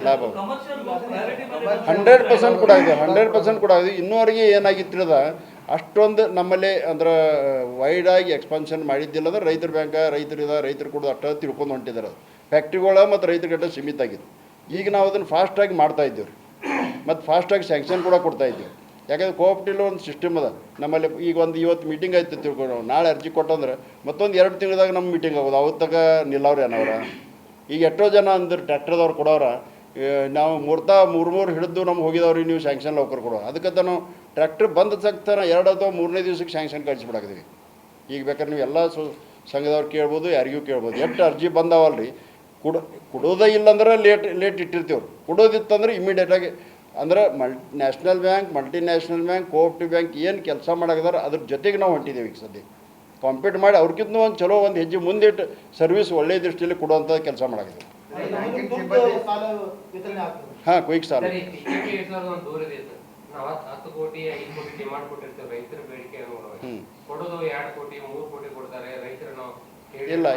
ಲಾಭ 100% ಕೂಡ ಆಗಿದೆ 100% ಕೂಡ ಆಗಿದೆ. ಇನ್ನೂವರೆಗೆ ಏನಾಗಿತ್ತಿರದ ಅಷ್ಟೊಂದು ನಮ್ಮಲ್ಲಿ ಅಂದ್ರೆ ವೈಡಾಗಿ ಎಕ್ಸ್ಪಾನ್ಷನ್ ಮಾಡಿದ್ದಿಲ್ಲ ಅಂದ್ರೆ ರೈತರು ಕೂಡ ಅಷ್ಟು ತಿಳ್ಕೊಂಡು ಹೊಂಟಿದ್ದಾರೆ. ಅದು ಫ್ಯಾಕ್ಟ್ರಿಗಳ ಮತ್ತು ರೈತರಿಗೆ ಸೀಮಿತ ಆಗಿದೆ. ಈಗ ನಾವು ಅದನ್ನು ಫಾಸ್ಟಾಗಿ ಮಾಡ್ತಾ ಇದ್ದೀವಿ ರೀ, ಮತ್ತು ಫಾಸ್ಟಾಗಿ ಸ್ಯಾಂಕ್ಷನ್ ಕೂಡ ಕೊಡ್ತಾ ಇದ್ದೀವಿ. ಯಾಕಂದ್ರೆ ಕೋಆಪ್ಟಿವ್ ಒಂದು ಸಿಸ್ಟಮ್ ಅದ ನಮ್ಮಲ್ಲಿ. ಈಗ ಇವತ್ತು ಮೀಟಿಂಗ್ ಆಯ್ತು ತಿಳ್ಕೊಂಡು ನಾವು ನಾಳೆ ಅರ್ಜಿ ಕೊಟ್ಟಂದ್ರೆ ಮತ್ತೊಂದು 2 ತಿಂಗಳದಾಗ ನಮ್ಮ ಮೀಟಿಂಗ್ ಆಗೋದು. ಅವತ್ತಾಗ ನಿಲ್ಲವ್ರು ಏನವ್ರ. ಈಗ ಎಷ್ಟೋ ಜನ ಅಂದ್ರೆ ಟ್ರ್ಯಾಕ್ಟರ್ದವ್ರು ಕೊಡೋರ ನಾವು ಮೂರು ಹಿಡಿದು ನಮ್ಗೆ ಹೋಗಿದವ್ರಿಗೆ ನೀವು ಸ್ಯಾಂಕ್ಷನ್ ಲೌಕರ್ ಕೊಡೋ. ಅದಕ್ಕಂತ ನಾವು ಟ್ರ್ಯಾಕ್ಟರ್ ಬಂದ ತಕ್ಷಣ 2 ಅಥವಾ 3ನೇ ದಿವ್ಸಕ್ಕೆ ಸ್ಯಾಂಕ್ಷನ್ ಕಳಿಸ್ಬಿಡಾಕಿದ್ವಿ. ಈಗ ಬೇಕಾದ್ರೆ ನೀವು ಎಲ್ಲ ಸಂಘದವ್ರು ಕೇಳ್ಬೋದು, ಯಾರಿಗೂ ಕೇಳ್ಬೋದು. ಎಷ್ಟು ಅರ್ಜಿ ಬಂದಾವಲ್ರಿ ಕೊಡೋದೇ ಇಲ್ಲಂದ್ರೆ ಲೇಟ್ ಇಟ್ಟಿರ್ತೀವ್ರು. ಕೊಡೋದಿತ್ತಂದ್ರೆ ಇಮಿಡಿಯೇಟಾಗಿ ಅಂದ್ರೆ national bank, multinational bank, cooperative bank ಏನು ಕೆಲಸ ಮಾಡಾಕಿದಾರೆ ಅದ್ರ ಜೊತೆಗೆ ನಾವು ಹೊಂಟಿದ್ದೀವಿ. ಈಗ ಸದ್ಯ ಕಾಂಪೀಟ್ ಮಾಡಿ ಅವ್ರಿಗಿಂತ ಒಂದು ಚಲೋ ಒಂದು ಹೆಜ್ಜೆ ಮುಂದಿಟ್ಟು ಸರ್ವಿಸ್ ಒಳ್ಳೆಯ ದೃಷ್ಟಿಯಲ್ಲಿ ಕೊಡುವಂಥ ಕೆಲಸ ಮಾಡಾಕಿದ್ದೀವಿ. ಹಾಂ, ಕ್ವಿಕ್ ಸಾಲ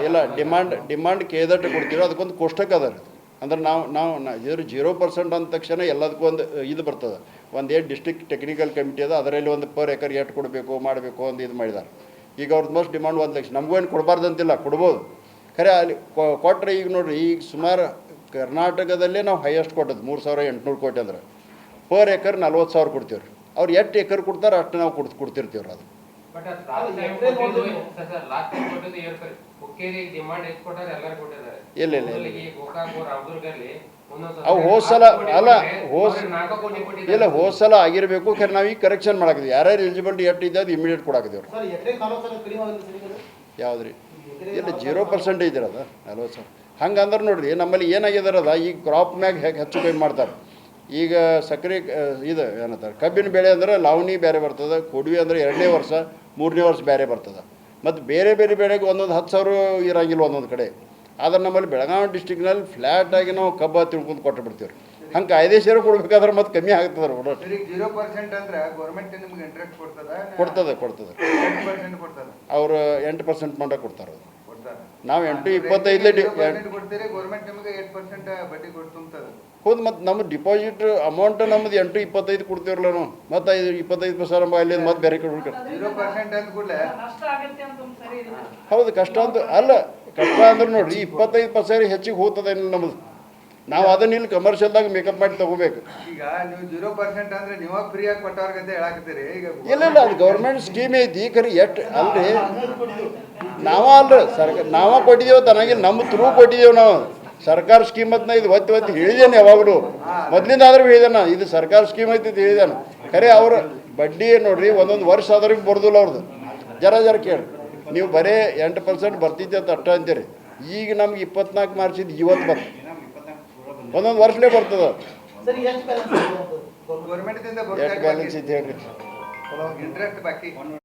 ಇಲ್ಲ ಡಿಮಾಂಡ್ ಕೇದಟ್ಟು ಕೊಡ್ತೀವಿ. ಅದಕ್ಕೊಂದು ಕೋಷ್ಟಕ ಅದ ರೀ. ಅಂದ್ರೆ ನಾವು ಇದ್ರ 0% ಅಂದ ತಕ್ಷಣ ಎಲ್ಲದಕ್ಕೂ ಒಂದು ಇದು ಬರ್ತದೆ. ಒಂದು ಡಿಸ್ಟ್ರಿಕ್ಟ್ ಟೆಕ್ನಿಕಲ್ ಕಮಿಟಿ ಅದ, ಅದರಲ್ಲಿ ಒಂದು ಪರ್ ಎಕರ್ ಎಷ್ಟು ಕೊಡಬೇಕು ಮಾಡಬೇಕು ಒಂದು ಇದು ಮಾಡಿದ್ದಾರೆ. ಈಗ ಅವ್ರದ್ದು ಮೋಸ್ಟ್ ಡಿಮಾಂಡ್ 1 ಲಕ್ಷ. ನಮಗೂ ಏನು ಕೊಡಬಾರ್ದು ಅಂತಿಲ್ಲ, ಕೊಡ್ಬೋದು. ಖರೆ ಅಲ್ಲಿ ಕೊಟ್ಟರೆ ಈಗ ನೋಡಿರಿ, ಈಗ ಸುಮಾರು ಕರ್ನಾಟಕದಲ್ಲೇ ನಾವು ಹೈಯೆಸ್ಟ್ ಕೊಟ್ಟದ್ದು 3,800 ಕೋಟಿ ಅಂದ್ರೆ ಪರ್ ಎಕರ್ 40,000 ಕೊಡ್ತೀವಿ ರೀ. ಅವ್ರು ಎಷ್ಟು ಎಕರ್ ಕೊಡ್ತಾರೆ ಅಷ್ಟು ನಾವು ಕೊಡ್ತಿರ್ತೀವ್ರಿ. ಅದು ಇಲ್ಲ ಅವು ಹೋದ್ಸಲ ಅಲ್ಲ ಹೋದ್ಸಲ ಆಗಿರಬೇಕು. ಖರೆ ನಾವು ಈಗ ಕರೆಕ್ಷನ್ ಮಾಡಾಕಿದ್ವಿ. ಯಾರ್ಯಾರು ಎಲಿಜಿಬಿಲಿಟಿ ಎಷ್ಟು ಇದೆ ಅದು ಇಮಿಡಿಯೇಟ್ ಕೊಡಾಕಿದೇವ್ರಿ. ಯಾವ್ದು ರೀ? ಇಲ್ಲ 0% ಇದಿರೋದ 40,000. ಹಂಗಂದ್ರೆ ನೋಡ್ರಿ ನಮ್ಮಲ್ಲಿ ಏನಾಗಿದಾರದ ಈಗ ಕ್ರಾಪ್ ಮ್ಯಾಗ ಹೆಚ್ಚು ಕಮ್ಮಿ ಮಾಡ್ತಾರೆ. ಈಗ ಸಕ್ಕರೆ ಇದು ಏನಂತಾರೆ ಕಬ್ಬಿನ ಬೆಳೆ ಅಂದ್ರೆ ಲಾವಣಿ ಬೇರೆ ಬರ್ತದೆ, ಕೊಡವಿ ಅಂದರೆ 2ನೇ ವರ್ಷ 3ನೇ ವರ್ಷ ಬೇರೆ ಬರ್ತದೆ. ಮತ್ತು ಬೇರೆ ಬೆಳೆಗೆ ಒಂದೊಂದು 10,000 ಇರೋಂಗಿಲ್ಲ ಒಂದೊಂದು ಕಡೆ. ಆದರೆ ನಮ್ಮಲ್ಲಿ ಬೆಳಗಾವಿ ಡಿಸ್ಟಿಕ್ನಲ್ಲಿ ಫ್ಲ್ಯಾಟಾಗಿ ನಾವು ಕಬ್ಬು ತಿಳ್ಕೊಂಡು ಕೊಟ್ಟು ಬಿಡ್ತೀವಿ. ಹಂಗೆ ಕಾಯ್ದೆಶೀರ ಕೊಡ್ಬೇಕಾದ್ರೆ ಮತ್ತೆ ಕಮ್ಮಿ ಆಗ್ತದೆ. 0% ಅಂದ್ರೆ ಗೌರ್ಮೆಂಟ್ ನಿಮ್ಗೆ ಇಂಟ್ರೆಸ್ಟ್ ಕೊಡ್ತದೆ. ಅವರು 8% ಮಟ್ಟ ಕೊಡ್ತಾರೆ. ನಾವು 8.25 ಹೌದು. ಮತ್ತು ನಮ್ಮ ಡಿಪಾಸಿಟ್ ಅಮೌಂಟ್ ನಮ್ಮದು 8.25 ಕೊಡ್ತೀವಲ್ಲ ನಾವು. ಮತ್ತು 25% ಅಲ್ಲಿ ಮತ್ತೆ ಬೇರೆ ಕಡೆ ಹೌದು. ಕಷ್ಟ ಅಂದ್ರೆ ನೋಡ್ರಿ 25% ಹೆಚ್ಚಿಗೆ ಹೋಗ್ತದೆ ನಮ್ಮದು. ನಾವು ಅದನ್ನ ಇಲ್ಲಿ ಕಮರ್ಷಿಯಲ್ದಾಗ ಮೇಕಪ್ ಮಾಡಿ ತಗೋಬೇಕು. ಈಗ ನೀವು 0% ಅಂದ್ರೆ ನೀವು ಫ್ರೀಯಾಗಿ ಕೊಟ್ಟವ್ರಿಗೆ ಹೇಳಾಕತ್ತೀರಿ. ಇಲ್ಲ ಅದು ಗೌರ್ಮೆಂಟ್ ಸ್ಕೀಮ್ ಐತಿ. ಖರೆ ಎಷ್ಟು ಅಲ್ರಿ ನಾವ ಕೊಟ್ಟಿದ್ದೇವೆ ತನಗಿಲ್ಲ. ನಮ್ಮ ಥ್ರೂ ಕೊಟ್ಟಿದ್ದೇವೆ ನಾವು. ಸರ್ಕಾರ ಸ್ಕೀಮ್ ಅಂತ ಇದು ಒತ್ತಿ ಹೇಳಿದ್ದೇನೆ ಯಾವಾಗಲೂ. ಮೊದಲಿಂದ ಆದ್ರೂ ಹೇಳಿದಾನ ಇದು ಸರ್ಕಾರ ಸ್ಕೀಮ್ ಐತಿ ಅಂತ ಹೇಳಿದಾನ. ಖರೆ ಅವ್ರ ಬಡ್ಡಿ ನೋಡ್ರಿ ಒಂದೊಂದು ವರ್ಷ ಆದ್ರಿಗೆ ಬರ್ದಿಲ್ಲ ಅವ್ರದ್ದು. ಜರ ಕೇಳಿ ನೀವು ಬರೀ 8% ಬರ್ತಿದ್ದೆ ಅಂತ ಅಷ್ಟ ಅಂತೀರಿ. ಈಗ ನಮ್ಗೆ 24 ಮಾರ್ಚಿಂದ ಇವತ್ತು ಬರ್ತದೆ. ಒಂದೊಂದು ವರ್ಷಲೇ ಬರ್ತದೆ. ಗೌರ್ಮೆಂಟ್ ಬ್ಯಾಲೆನ್ಸ್ ಇದೆ ಹೇಳ್ರಿ. ಇಂಟ್ರೆಸ್ಟ್ ಬಾಕಿ